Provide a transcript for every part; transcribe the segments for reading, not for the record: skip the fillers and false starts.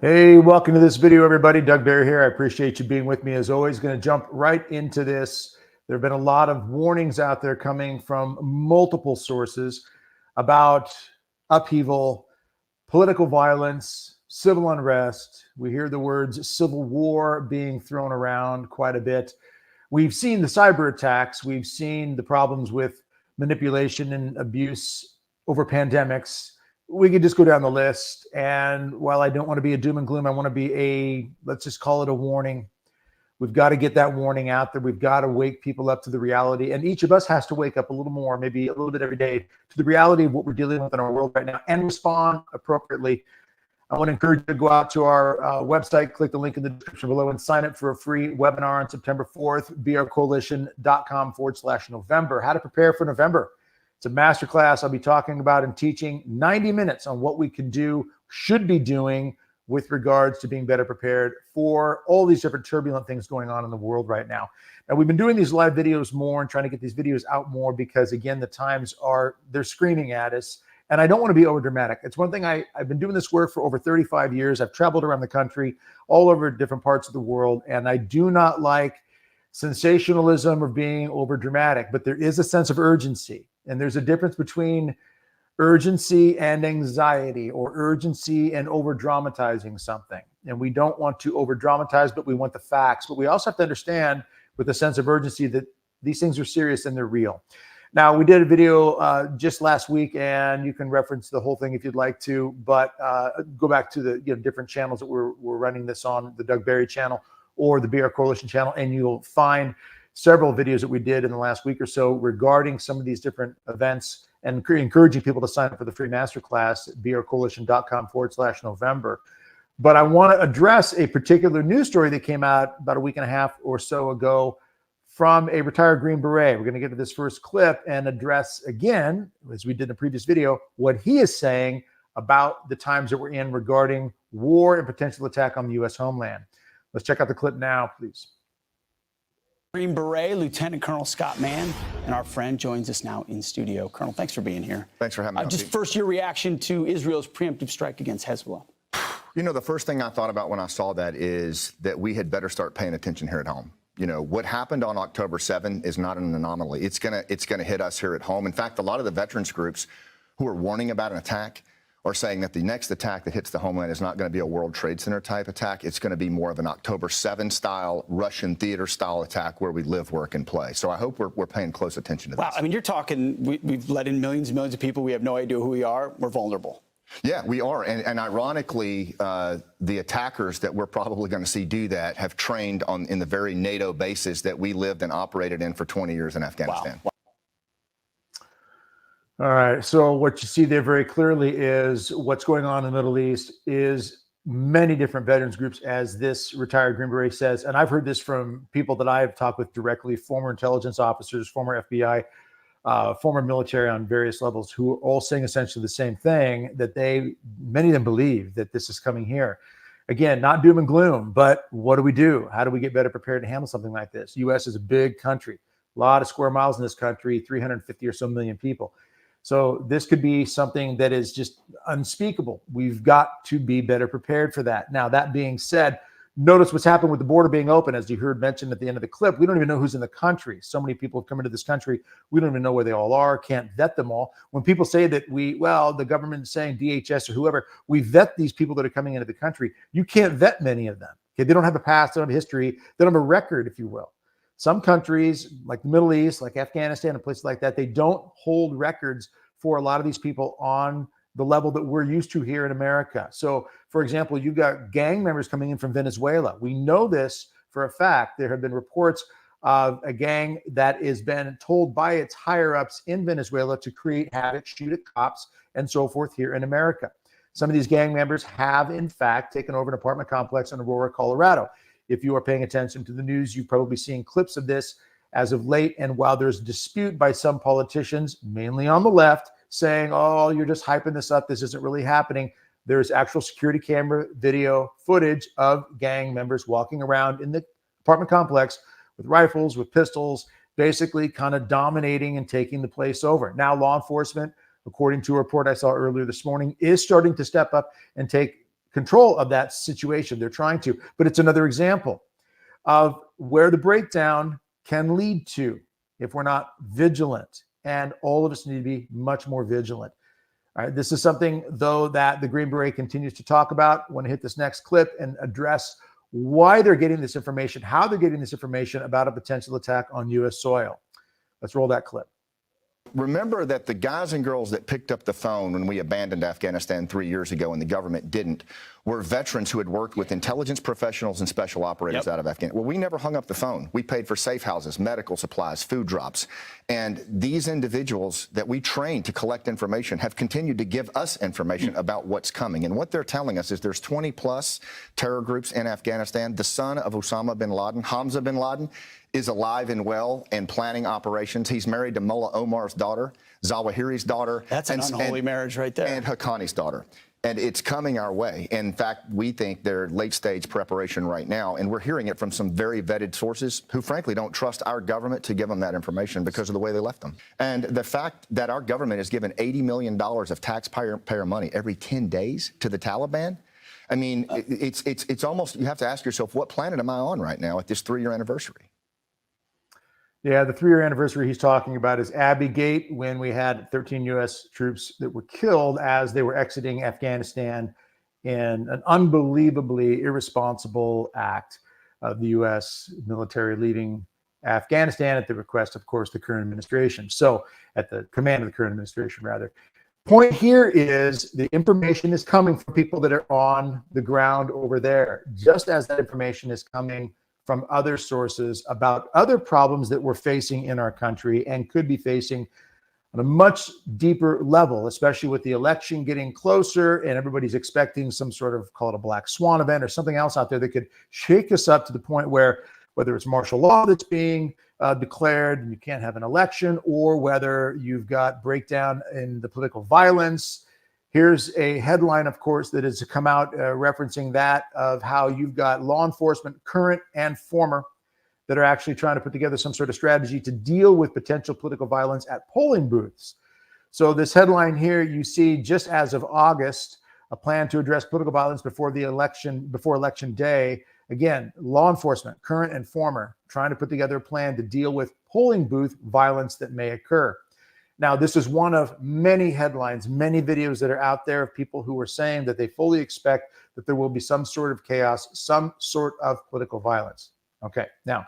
Hey, welcome to this video, everybody. Doug Barry here. I appreciate you being with me as always. Going to jump right into this. There have been a lot of warnings out there coming from multiple sources about upheaval, political violence, civil unrest. We hear the words civil war being thrown around quite a bit. We've seen the cyber attacks. We've seen the problems with manipulation and abuse over pandemics. We could just go down the list. And while I don't want to be a doom and gloom, I want to be let's just call it a warning. We've got to get that warning out there. We've got to wake people up to the reality. And each of us has to wake up a little more, maybe a little bit every day, to the reality of what we're dealing with in our world right now and respond appropriately. I want to encourage you to go out to our website, click the link in the description below, and sign up for a free webinar on September 4th, brcoalition.com/November. How to prepare for November. It's a masterclass I'll be talking about and teaching 90 minutes on what we can do, should be doing with regards to being better prepared for all these different turbulent things going on in the world right now. Now, we've been doing these live videos more and trying to get these videos out more because, again, the times they're screaming at us. And I don't want to be over dramatic. It's one thing I've been doing this work for over 35 years. I've traveled around the country, all over different parts of the world. And I do not like sensationalism or being over dramatic, but there is a sense of urgency. And there's a difference between urgency and anxiety, or urgency and over dramatizing something. And we don't want to over dramatize, but we want the facts. But we also have to understand with a sense of urgency that these things are serious and they're real. Now, we did a video just last week, and you can reference the whole thing if you'd like to, but go back to the different channels that we're running this on, the Doug Barry channel or the BR Coalition channel, and you'll find several videos that we did in the last week or so regarding some of these different events, and encouraging people to sign up for the free masterclass at brcoalition.com/November. But I want to address a particular news story that came out about a week and a half or so ago from a retired Green Beret. We're going to get to this first clip and address again, as we did in the previous video, what he is saying about the times that we're in regarding war and potential attack on the U.S. homeland. Let's check out the clip now, please. Green Beret, Lieutenant Colonel Scott Mann, and our friend joins us now in studio. Colonel, thanks for being here. Thanks for having me. Just first, your reaction to Israel's preemptive strike against Hezbollah. You know, the first thing I thought about when I saw that is that we had better start paying attention here at home. You know, what happened on October 7 is not an anomaly. It's gonna hit us here at home. In fact, a lot of the veterans groups who are warning about an attack are saying that the next attack that hits the homeland is not going to be a World Trade Center type attack. It's going to be more of an October 7 style, Russian theater style attack where we live, work, and play. So I hope we're paying close attention to this. Wow, I mean, you're talking, we've let in millions and millions of people. We have no idea who we are. We're vulnerable. Yeah, we are. And ironically, the attackers that we're probably going to see do that have trained in the very NATO bases that we lived and operated in for 20 years in Afghanistan. Wow. All right. So what you see there very clearly is what's going on in the Middle East is many different veterans groups, as this retired Green Beret says. And I've heard this from people that I've talked with directly, former intelligence officers, former FBI, former military on various levels, who are all saying essentially the same thing, that many of them believe that this is coming here. Again, not doom and gloom, but what do we do? How do we get better prepared to handle something like this? U.S. is a big country, a lot of square miles in this country, 350 or so million people. So this could be something that is just unspeakable. We've got to be better prepared for that. Now, that being said, notice what's happened with the border being open. As you heard mentioned at the end of the clip, we don't even know who's in the country. So many people have come into this country. We don't even know where they all are, can't vet them all. When people say that the government is saying DHS or whoever, we vet these people that are coming into the country, you can't vet many of them. Okay? They don't have a past, they don't have a history, they don't have a record, if you will. Some countries, like the Middle East, like Afghanistan and places like that, they don't hold records for a lot of these people on the level that we're used to here in America. So, for example, you've got gang members coming in from Venezuela. We know this for a fact. There have been reports of a gang that has been told by its higher-ups in Venezuela to create havoc, shoot at cops, and so forth here in America. Some of these gang members have, in fact, taken over an apartment complex in Aurora, Colorado. If you are paying attention to the news, you've probably seen clips of this as of late. And while there's dispute by some politicians, mainly on the left, saying, oh, you're just hyping this up, this isn't really happening, there's actual security camera video footage of gang members walking around in the apartment complex with rifles, with pistols, basically kind of dominating and taking the place over. Now, law enforcement, according to a report I saw earlier this morning, is starting to step up and take control of that situation. They're trying to, but it's another example of where the breakdown can lead to if we're not vigilant. And all of us need to be much more vigilant. All right, this is something, though, that the Green Beret continues to talk about. I want to hit this next clip and address why they're getting this information, how they're getting this information about a potential attack on U.S. soil. Let's roll that clip. Remember that the guys and girls that picked up the phone when we abandoned Afghanistan 3 years ago and the government didn't were veterans who had worked with intelligence professionals and special operators out of Afghanistan. Well, we never hung up the phone. We paid for safe houses, medical supplies, food drops. And these individuals that we trained to collect information have continued to give us information about what's coming. And what they're telling us is there's 20 plus terror groups in Afghanistan. The son of Osama bin Laden, Hamza bin Laden, is alive and well and planning operations. He's married to Mullah Omar's daughter, Zawahiri's daughter. That's an unholy marriage right there. And Haqqani's daughter. And it's coming our way. In fact, we think they're late stage preparation right now. And we're hearing it from some very vetted sources who frankly don't trust our government to give them that information because of the way they left them. And the fact that our government is given $80 million of taxpayer money every 10 days to the Taliban, I mean, it's almost, you have to ask yourself, what planet am I on right now at this 3-year anniversary? Yeah, the 3-year anniversary he's talking about is Abbey Gate, when we had 13 U.S. troops that were killed as they were exiting Afghanistan in an unbelievably irresponsible act of the U.S. military leaving Afghanistan at the request, of course, the current administration. So at the command of the current administration, rather. Point here is the information is coming from people that are on the ground over there, just as that information is coming from other sources about other problems that we're facing in our country and could be facing on a much deeper level, especially with the election getting closer and everybody's expecting some sort of, call it a black swan event or something else out there that could shake us up to the point where, whether it's martial law that's being declared and you can't have an election, or whether you've got breakdown in the political violence. Here's a headline, of course, that has come out referencing that, of how you've got law enforcement, current and former, that are actually trying to put together some sort of strategy to deal with potential political violence at polling booths. So this headline here, you see, just as of August, a plan to address political violence before the election, before election day. Again, law enforcement, current and former, trying to put together a plan to deal with polling booth violence that may occur. Now, this is one of many headlines, many videos that are out there of people who are saying that they fully expect that there will be some sort of chaos, some sort of political violence. Okay, now,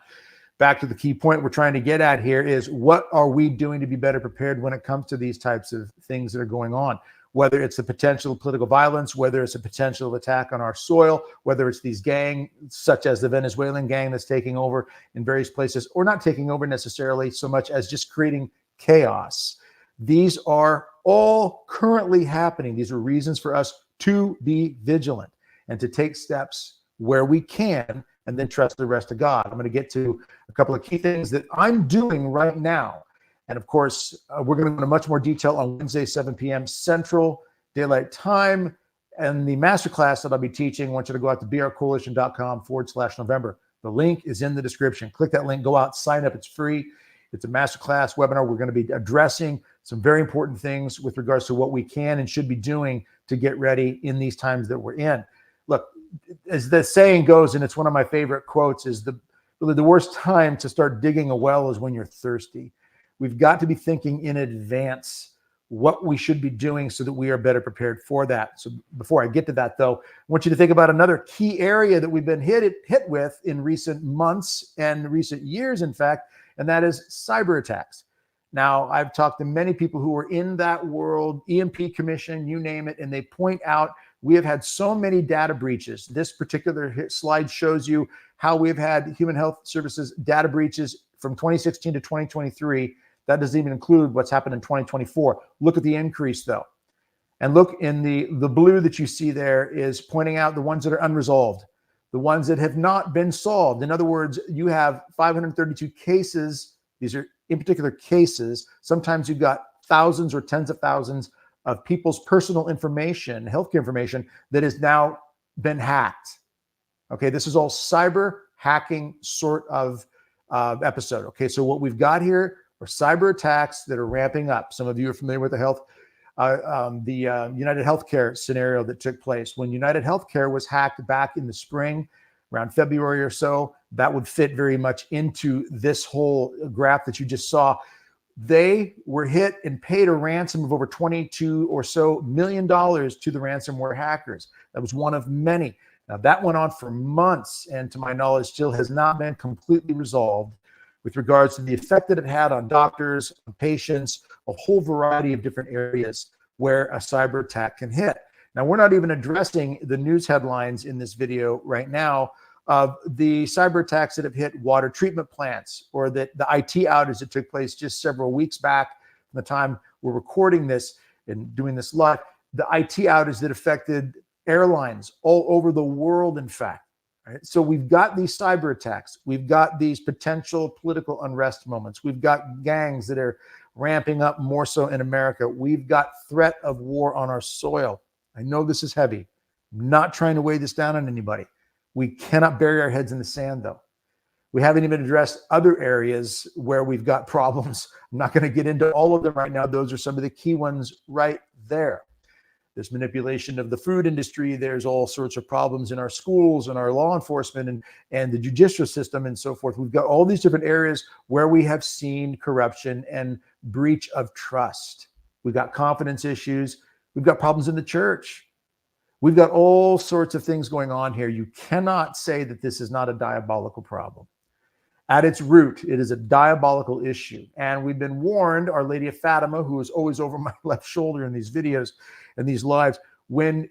back to the key point we're trying to get at here is, what are we doing to be better prepared when it comes to these types of things that are going on? Whether it's the potential of political violence, whether it's a potential attack on our soil, whether it's these gangs, such as the Venezuelan gang that's taking over in various places, or not taking over necessarily so much as just creating chaos. These are all currently happening. These are reasons for us to be vigilant and to take steps where we can, and then trust the rest of God. I'm going to get to a couple of key things that I'm doing right now. And of course, we're going to go into much more detail on Wednesday, 7 p.m. Central Daylight Time. And the masterclass that I'll be teaching, I want you to go out to brcoalition.com/November. The link is in the description. Click that link, go out, sign up. It's free. It's a masterclass webinar. We're going to be addressing some very important things with regards to what we can and should be doing to get ready in these times that we're in. Look, as the saying goes, and it's one of my favorite quotes, is really the worst time to start digging a well is when you're thirsty. We've got to be thinking in advance what we should be doing so that we are better prepared for that. So before I get to that, though, I want you to think about another key area that we've been hit with in recent months and recent years, in fact, and that is cyber attacks. Now, I've talked to many people who are in that world, EMP Commission, you name it, and they point out we have had so many data breaches. This particular slide shows you how we've had Human Health Services data breaches from 2016 to 2023. That doesn't even include what's happened in 2024. Look at the increase, though. And look, in the blue that you see there is pointing out the ones that are unresolved, the ones that have not been solved. In other words, you have 532 cases. These are in particular cases. Sometimes you've got thousands or tens of thousands of people's personal information, healthcare information, that has now been hacked. Okay, this is all cyber hacking sort of episode. Okay, so what we've got here are cyber attacks that are ramping up. Some of you are familiar with the health United Healthcare scenario that took place. When United Healthcare was hacked back in the spring, around February or so, that would fit very much into this whole graph that you just saw. They were hit and paid a ransom of over $22 or so million to the ransomware hackers. That was one of many. Now, that went on for months, and to my knowledge, still has not been completely resolved with regards to the effect that it had on doctors, on patients, a whole variety of different areas where a cyber attack can hit. Now, we're not even addressing the news headlines in this video right now of the cyber attacks that have hit water treatment plants, or that the IT outage that took place just several weeks back from the time we're recording this and doing this live, the IT outage that affected airlines all over the world, in fact. Right? So we've got these cyber attacks. We've got these potential political unrest moments. We've got gangs that are ramping up more so in America. We've got threat of war on our soil. I know this is heavy. I'm not trying to weigh this down on anybody. We cannot bury our heads in the sand, though. We haven't even addressed other areas where we've got problems. I'm not going to get into all of them right now. Those are some of the key ones right there. There's manipulation of the food industry. There's all sorts of problems in our schools and our law enforcement and the judicial system and so forth. We've got all these different areas where we have seen corruption and breach of trust. We've got confidence issues. We've got problems in the church. We've got all sorts of things going on here. You cannot say that this is not a diabolical problem. At its root, it is a diabolical issue. And we've been warned, Our Lady of Fatima, who is always over my left shoulder in these videos and these lives, when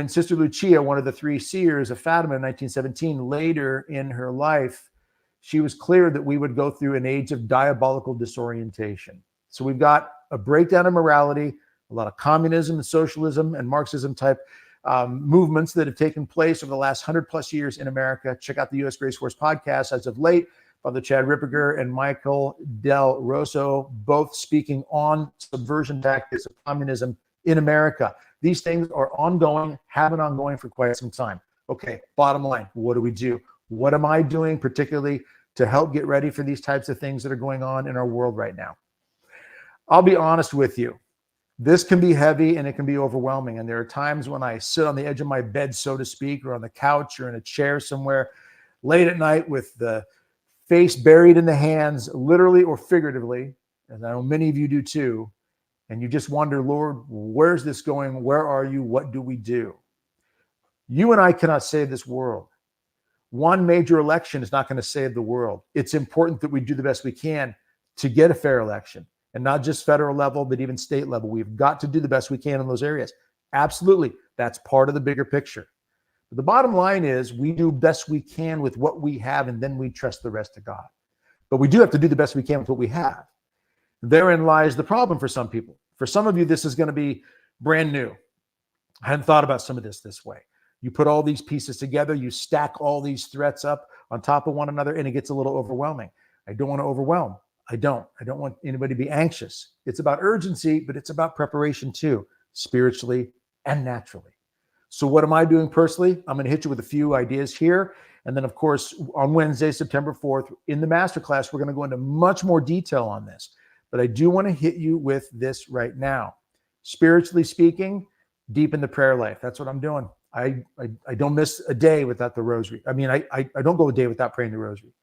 Sister Lucia, one of the three seers of Fatima in 1917, later in her life, she was clear that we would go through an age of diabolical disorientation. So we've got a breakdown of morality, a lot of communism and socialism and Marxism type movements that have taken place over the last 100+ years in America. Check out the U.S. Grace Force podcast as of late. Father Chad Ripperger and Michael Del Rosso, both speaking on subversion tactics of communism in America. These things are ongoing, have been ongoing for quite some time. Okay, bottom line, what do we do? What am I doing particularly to help get ready for these types of things that are going on in our world right now? I'll be honest with you. This can be heavy and it can be overwhelming. And there are times when I sit on the edge of my bed, so to speak, or on the couch or in a chair somewhere late at night with the face buried in the hands, literally or figuratively, as I know many of you do too, and you just wonder, Lord, where's this going? Where are you? What do we do? You and I cannot save this world. One major election is not going to save the world. It's important that we do the best we can to get a fair election, and not just federal level, but even state level. We've got to do the best we can in those areas. Absolutely. That's part of the bigger picture. The bottom line is we do best we can with what we have, and then we trust the rest of God. But we do have to do the best we can with what we have. Therein lies the problem for some people. For some of you, this is going to be brand new. I hadn't thought about some of this way. You put all these pieces together, you stack all these threats up on top of one another, and it gets a little overwhelming. I don't want to overwhelm. I don't want anybody to be anxious. It's about urgency, but it's about preparation too, spiritually and naturally. So what am I doing personally? I'm going to hit you with a few ideas here. And then, of course, on Wednesday, September 4th, in the masterclass, we're going to go into much more detail on this. But I do want to hit you with this right now. Spiritually speaking, deep in the prayer life. That's what I'm doing. I don't miss a day without the rosary. I mean, I don't go a day without praying the rosary.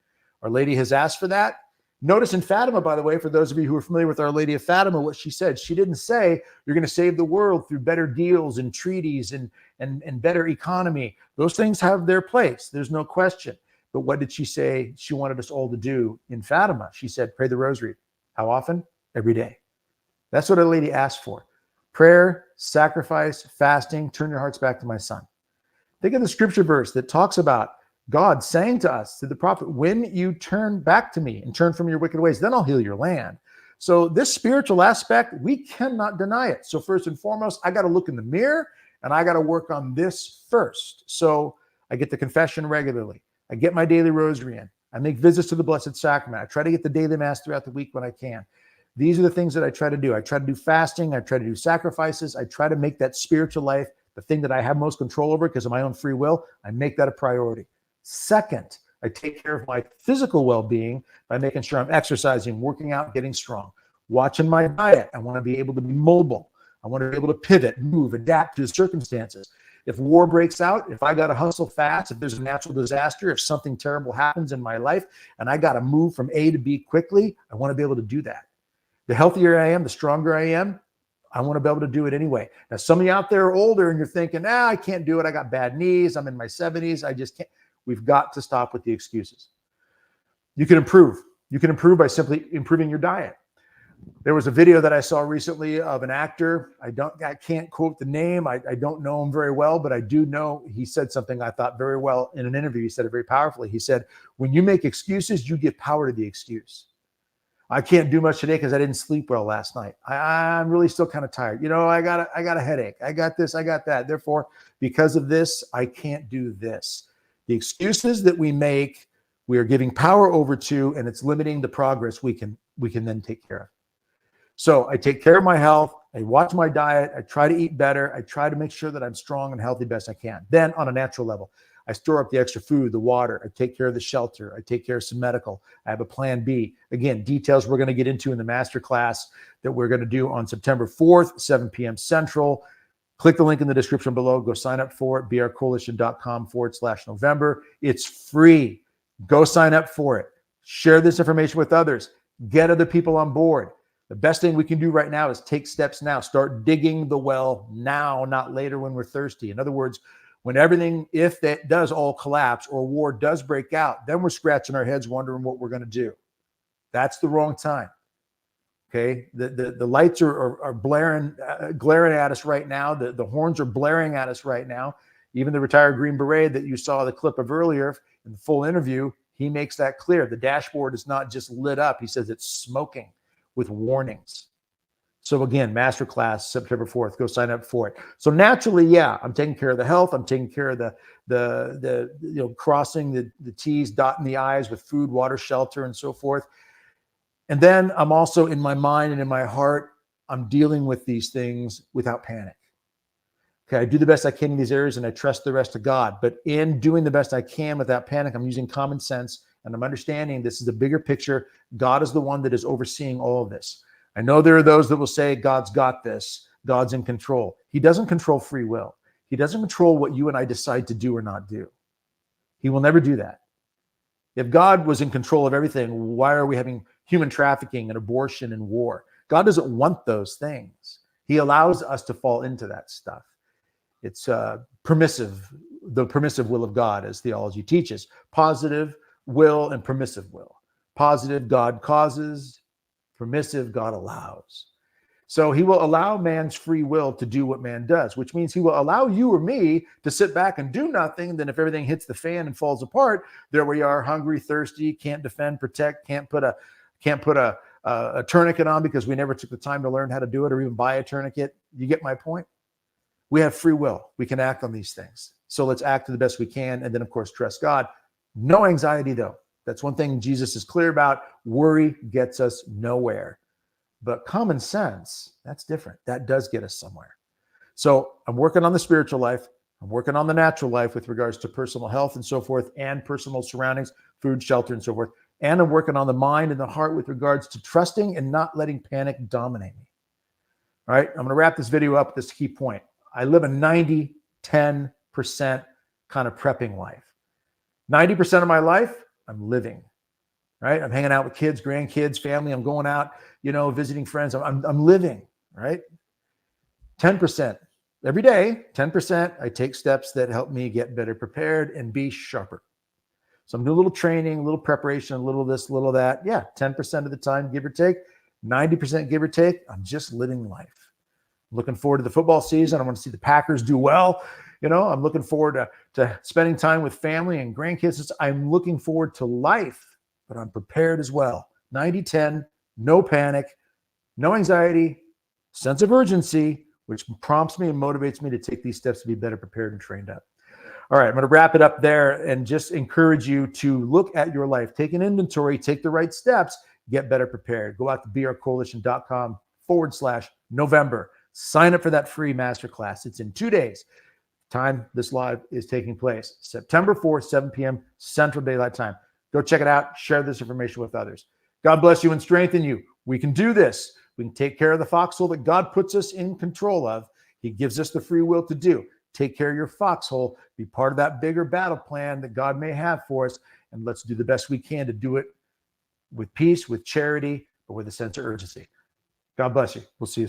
Our Lady has asked for that. Notice in Fatima, by the way, for those of you who are familiar with Our Lady of Fatima, what she said. She didn't say you're going to save the world through better deals and treaties and better economy. Those things have their place. There's no question. But what did she say she wanted us all to do in Fatima? She said, pray the rosary. How often? Every day. That's what Our Lady asked for. Prayer, sacrifice, fasting, turn your hearts back to my son. Think of the scripture verse that talks about God saying to us, to the prophet, when you turn back to me and turn from your wicked ways, then I'll heal your land. So this spiritual aspect, we cannot deny it. So first and foremost, I got to look in the mirror and I got to work on this first. So I get the confession regularly. I get my daily rosary in. I make visits to the Blessed Sacrament. I try to get the daily mass throughout the week when I can. These are the things that I try to do. I try to do fasting. I try to do sacrifices. I try to make that spiritual life the thing that I have most control over because of my own free will. I make that a priority. Second, I take care of my physical well-being by making sure I'm exercising, working out, getting strong, watching my diet. I want to be able to be mobile. I want to be able to pivot, move, adapt to the circumstances. If war breaks out, if I got to hustle fast, if there's a natural disaster, if something terrible happens in my life and I got to move from A to B quickly, I want to be able to do that. The healthier I am, the stronger I am, I want to be able to do it anyway. Now, some of you out there are older and you're thinking, I can't do it. I got bad knees. I'm in my 70s. I just can't. We've got to stop with the excuses. You can improve. You can improve by simply improving your diet. There was a video that I saw recently of an actor. I can't quote the name. I don't know him very well, but I do know he said something I thought very well in an interview. He said it very powerfully. He said, when you make excuses, you give power to the excuse. I can't do much today because I didn't sleep well last night. I'm really still kind of tired. I got a headache. I got this, I got that. Therefore, because of this, I can't do this. The excuses that we make, we are giving power over to, and it's limiting the progress we can then take care of. So I take care of my health. I watch my diet. I try to eat better. I try to make sure that I'm strong and healthy best I can. Then on a natural level, I store up the extra food, the water. I take care of the shelter. I take care of some medical. I have a plan B. Again, details we're going to get into in the masterclass that we're going to do on September 4th, 7 p.m. Central. Click the link in the description below. Go sign up for it, brcoalition.com/November. It's free. Go sign up for it. Share this information with others. Get other people on board. The best thing we can do right now is take steps now. Start digging the well now, not later when we're thirsty. In other words, when everything, if that does all collapse or war does break out, then we're scratching our heads wondering what we're going to do. That's the wrong time. Okay, the lights are glaring at us right now. The horns are blaring at us right now. Even the retired Green Beret that you saw the clip of earlier in the full interview, he makes that clear. The dashboard is not just lit up. He says it's smoking with warnings. So again, masterclass September 4th. Go sign up for it. So naturally, I'm taking care of the health. I'm taking care of the crossing the T's, dotting the I's with food, water, shelter, and so forth. And then I'm also in my mind and in my heart, I'm dealing with these things without panic. Okay, I do the best I can in these areas and I trust the rest of God. But in doing the best I can without panic, I'm using common sense and I'm understanding this is a bigger picture. God is the one that is overseeing all of this. I know there are those that will say God's got this. God's in control. He doesn't control free will. He doesn't control what you and I decide to do or not do. He will never do that. If God was in control of everything, why are we having human trafficking and abortion and war? God doesn't want those things. He allows us to fall into that stuff. It's permissive, the permissive will of God, as theology teaches. Positive will and permissive will. Positive, God causes. Permissive, God allows. So he will allow man's free will to do what man does, which means he will allow you or me to sit back and do nothing. Then if everything hits the fan and falls apart, there we are, hungry, thirsty, can't defend, protect, can't put a tourniquet on because we never took the time to learn how to do it or even buy a tourniquet. You get my point? We have free will. We can act on these things. So let's act to the best we can. And then, of course, trust God. No anxiety, though. That's one thing Jesus is clear about. Worry gets us nowhere. But common sense, that's different. That does get us somewhere. So I'm working on the spiritual life. I'm working on the natural life with regards to personal health and so forth, and personal surroundings, food, shelter, and so forth. And I'm working on the mind and the heart with regards to trusting and not letting panic dominate me. All right, I'm going to wrap this video up with this key point. I live a 90-10% kind of prepping life. 90% of my life, I'm living. Right? I'm hanging out with kids, grandkids, family. I'm going out, visiting friends. I'm living, right? 10% every day, 10%, I take steps that help me get better prepared and be sharper. So I'm doing a little training, a little preparation, a little this, a little that. Yeah, 10% of the time, give or take, 90% give or take, I'm just living life. I'm looking forward to the football season. I want to see the Packers do well. I'm looking forward to spending time with family and grandkids. I'm looking forward to life. But I'm prepared as well. 90-10, no panic, no anxiety, sense of urgency, which prompts me and motivates me to take these steps to be better prepared and trained up. All right, I'm going to wrap it up there and just encourage you to look at your life, take an inventory, take the right steps, get better prepared. Go out to brcoalition.com/November. Sign up for that free masterclass. It's in 2 days. Time this live is taking place, September 4th, 7 p.m. Central Daylight Time. Go check it out. Share this information with others. God bless you and strengthen you. We can do this. We can take care of the foxhole that God puts us in control of. He gives us the free will to do. Take care of your foxhole. Be part of that bigger battle plan that God may have for us. And let's do the best we can to do it with peace, with charity, but with a sense of urgency. God bless you. We'll see you soon.